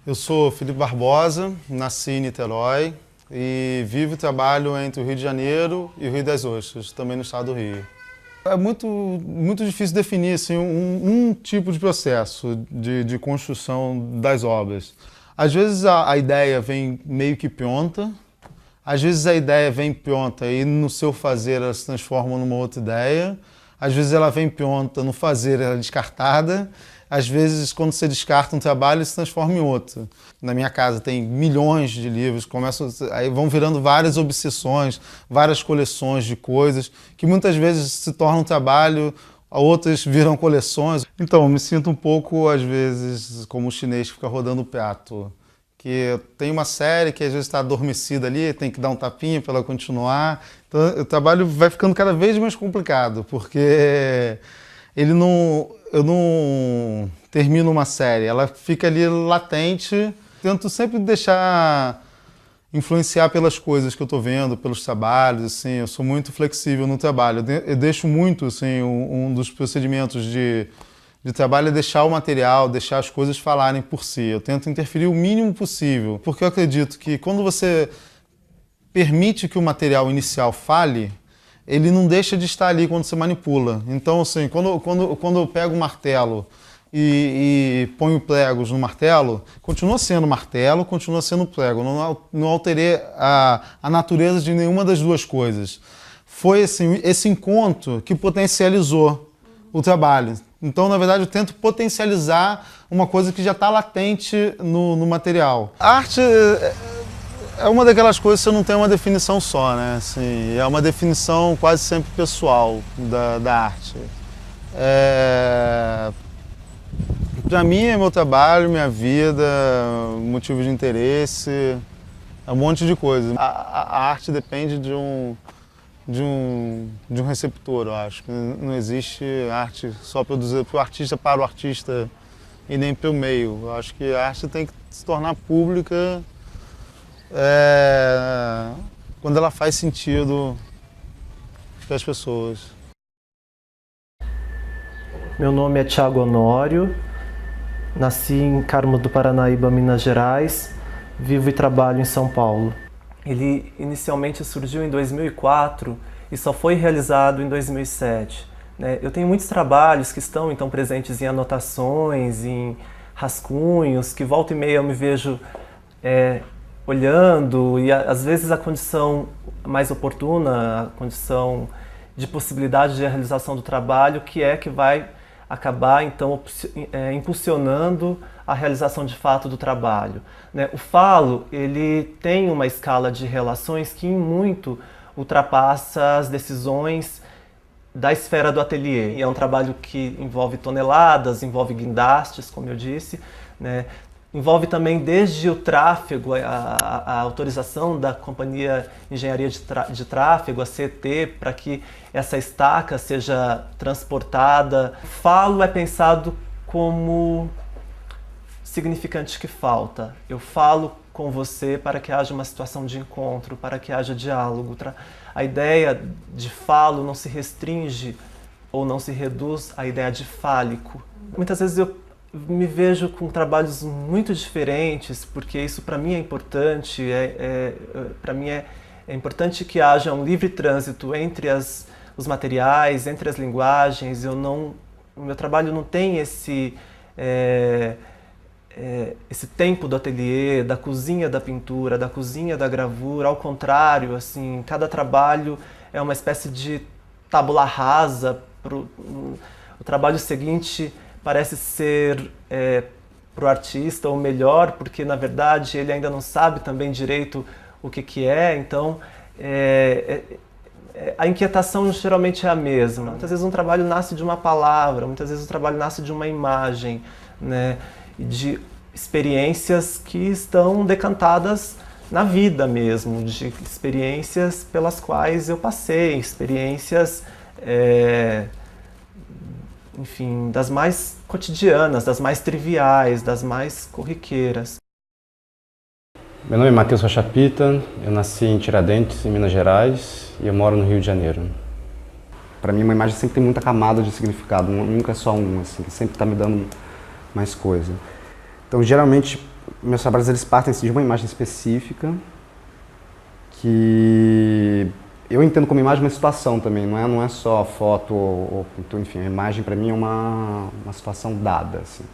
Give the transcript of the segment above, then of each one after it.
Eu sou Felipe Barbosa, nasci em Niterói e vivo e trabalho entre o Rio de Janeiro e o Rio das Ostras, também no estado do Rio. É muito difícil definir assim, um tipo de processo de construção das obras. Às vezes a ideia vem meio que pronta, às vezes a ideia vem pronta e no seu fazer ela se transforma numa outra ideia, às vezes ela vem pronta, no fazer ela é descartada, às vezes quando você descarta um trabalho se transforma em outro. Na minha casa tem milhões de livros, aí vão virando várias obsessões, várias coleções de coisas, que muitas vezes se tornam trabalho, outras viram coleções. Então, eu me sinto um pouco, às vezes, como o chinês que fica rodando o prato. Que tem uma série que às vezes está adormecida ali, tem que dar um tapinha para ela continuar. Então, o trabalho vai ficando cada vez mais complicado, porque eu não termino uma série, ela fica ali latente. Tento sempre deixar influenciar pelas coisas que eu estou vendo, pelos trabalhos, assim, eu sou muito flexível no trabalho. Eu deixo muito, assim, um dos procedimentos de trabalho é deixar o material, deixar as coisas falarem por si. Eu tento interferir o mínimo possível, porque eu acredito que quando você permite que o material inicial fale, ele não deixa de estar ali quando você manipula. Então, assim, quando eu pego um martelo e ponho pregos no martelo, continua sendo martelo, continua sendo prego. Não alterei a natureza de nenhuma das duas coisas. Foi assim, esse encontro que potencializou o trabalho. Então, na verdade, eu tento potencializar uma coisa que já está latente no material. A arte é uma daquelas coisas que você não tem uma definição só, né? Assim, é uma definição quase sempre pessoal da arte. Para mim é meu trabalho, minha vida, motivo de interesse, é um monte de coisa. A arte depende de um receptor, eu acho. Não existe arte só produzida para o artista, para o artista e nem para o meio. Eu acho que a arte tem que se tornar pública quando ela faz sentido para as pessoas. Meu nome é Thiago Honório, nasci em Carmo do Paranaíba, Minas Gerais, vivo e trabalho em São Paulo. Ele inicialmente surgiu em 2004 e só foi realizado em 2007. Eu tenho muitos trabalhos que estão então presentes em anotações, em rascunhos, que volta e meia eu me vejo olhando, e às vezes a condição mais oportuna, a condição de possibilidade de realização do trabalho, que vai acabar então impulsionando a realização de fato do trabalho. O falo, ele tem uma escala de relações que em muito ultrapassa as decisões da esfera do ateliê. E é um trabalho que envolve toneladas, envolve guindastes, como eu disse, envolve também desde o tráfego, a autorização da Companhia de Engenharia de Tráfego, a CET, para que essa estaca seja transportada. Falo é pensado como significante que falta. Eu falo com você para que haja uma situação de encontro, para que haja diálogo. A ideia de falo não se restringe ou não se reduz à ideia de fálico. Muitas vezes eu me vejo com trabalhos muito diferentes, porque isso para mim é importante. Para mim é importante que haja um livre trânsito entre os materiais, entre as linguagens. O meu trabalho não tem esse tempo do ateliê, da cozinha da pintura, da cozinha da gravura. Ao contrário, assim, cada trabalho é uma espécie de tábula rasa. O trabalho seguinte parece ser para o artista o melhor, porque na verdade ele ainda não sabe também direito o que é. Então a inquietação geralmente é a mesma. Muitas vezes um trabalho nasce de uma palavra, muitas vezes o trabalho nasce de uma imagem, de experiências que estão decantadas na vida mesmo, de experiências pelas quais eu passei, experiências enfim, das mais cotidianas, das mais triviais, das mais corriqueiras. Meu nome é Matheus Rocha Pita, eu nasci em Tiradentes, em Minas Gerais, e eu moro no Rio de Janeiro. Para mim, uma imagem sempre tem muita camada de significado, nunca é só uma, assim, que sempre está me dando mais coisa. Então, geralmente, meus trabalhos eles partem assim, de uma imagem específica que eu entendo como imagem uma situação também, não é só foto ou pintura, enfim, a imagem para mim é uma situação dada, assim.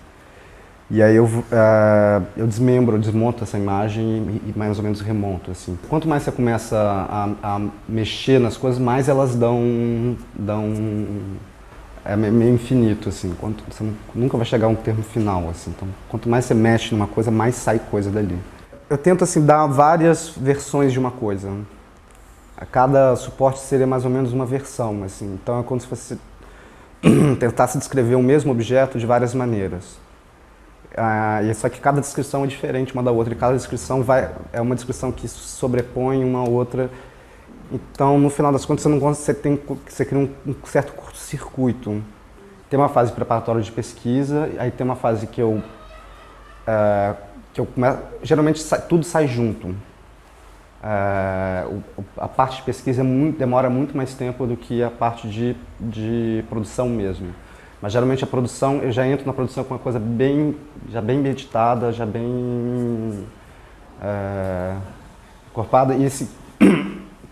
E aí eu desmonto essa imagem e mais ou menos remonto, assim. Quanto mais você começa a mexer nas coisas, mais elas é meio infinito, assim. Você nunca vai chegar a um termo final, assim. Então, quanto mais você mexe numa coisa, mais sai coisa dali. Eu tento, assim, dar várias versões de uma coisa. A cada suporte seria mais ou menos uma versão, assim. Então, é como se você tentasse descrever o mesmo objeto de várias maneiras. Só que cada descrição é diferente uma da outra, e cada descrição é uma descrição que sobrepõe uma a outra. Então, no final das contas, você cria um certo curto-circuito. Tem uma fase preparatória de pesquisa, aí tem uma fase que eu começo, geralmente tudo sai junto. A parte de pesquisa demora muito mais tempo do que a parte de produção mesmo. Mas geralmente a produção, eu já entro na produção com uma coisa já bem meditada, já bem encorpada. E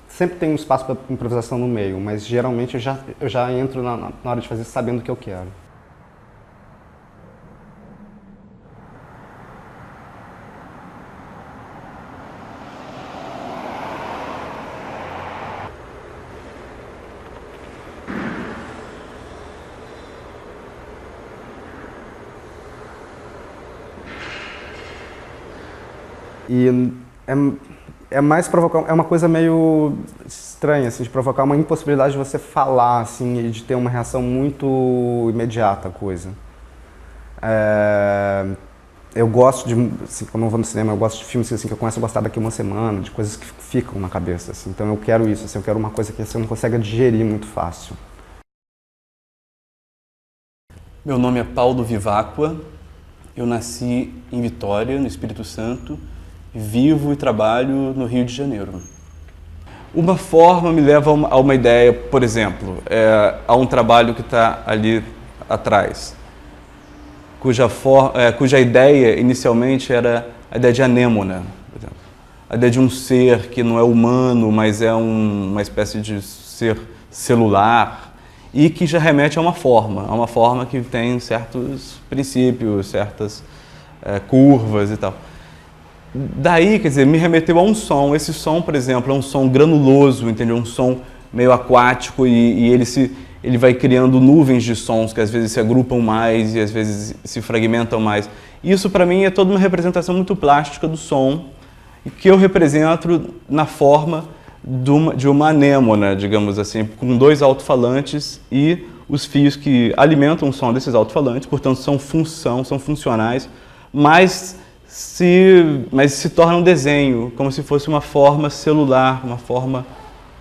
sempre tem um espaço para improvisação no meio, mas geralmente eu já entro na hora de fazer sabendo o que eu quero. E é mais provocar, é uma coisa meio estranha, assim, de provocar uma impossibilidade de você falar, assim, e de ter uma reação muito imediata à coisa. Eu gosto de, assim, quando eu vou no cinema, eu gosto de filmes assim, que eu começo a gostar daqui uma semana, de coisas que ficam na cabeça, assim. Então eu quero isso, assim, eu quero uma coisa que você não consegue digerir muito fácil. Meu nome é Paulo Vivacqua, eu nasci em Vitória, no Espírito Santo, vivo e trabalho no Rio de Janeiro. Uma forma me leva a uma ideia, por exemplo, há um trabalho que está ali atrás, cuja ideia inicialmente era a ideia de anêmona, por exemplo. A ideia de um ser que não é humano, mas é uma espécie de ser celular e que já remete a uma forma que tem certos princípios, certas curvas e tal. Daí, quer dizer, me remeteu a um som. Esse som, por exemplo, é um som granuloso, entendeu? Um som meio aquático e ele vai criando nuvens de sons que às vezes se agrupam mais e às vezes se fragmentam mais. Isso, para mim, é toda uma representação muito plástica do som que eu represento na forma de uma anêmona, digamos assim, com dois alto-falantes e os fios que alimentam o som desses alto-falantes, portanto, são funcionais, mas se torna um desenho, como se fosse uma forma celular, uma forma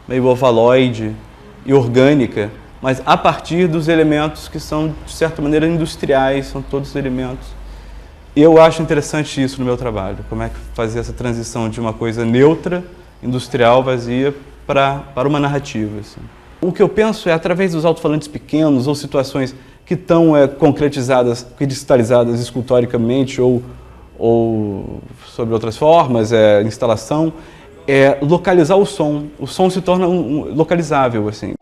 meio ovaloide e orgânica, mas a partir dos elementos que são, de certa maneira, industriais, são todos elementos. Eu acho interessante isso no meu trabalho, como é que fazer essa transição de uma coisa neutra, industrial, vazia, para uma narrativa. Assim. O que eu penso é, através dos alto-falantes pequenos ou situações que estão concretizadas, cristalizadas escultoricamente ou sobre outras formas, instalação, localizar o som. O som se torna localizável, assim.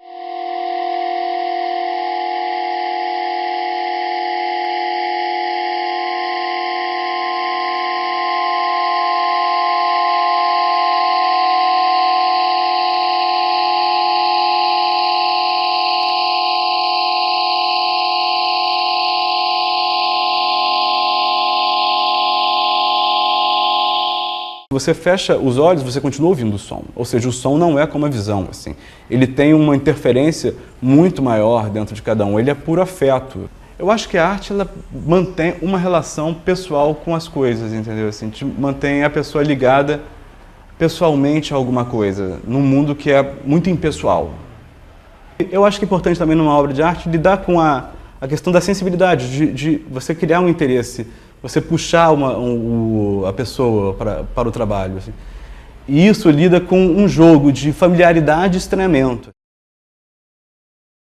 Você fecha os olhos, você continua ouvindo o som. Ou seja, o som não é como a visão, assim. Ele tem uma interferência muito maior dentro de cada um. Ele é puro afeto. Eu acho que a arte, ela mantém uma relação pessoal com as coisas, entendeu? Assim, mantém a pessoa ligada pessoalmente a alguma coisa, num mundo que é muito impessoal. Eu acho que é importante também numa obra de arte lidar com a questão da sensibilidade, de você criar um interesse, você puxar a pessoa para o trabalho. Assim. E isso lida com um jogo de familiaridade e estranhamento.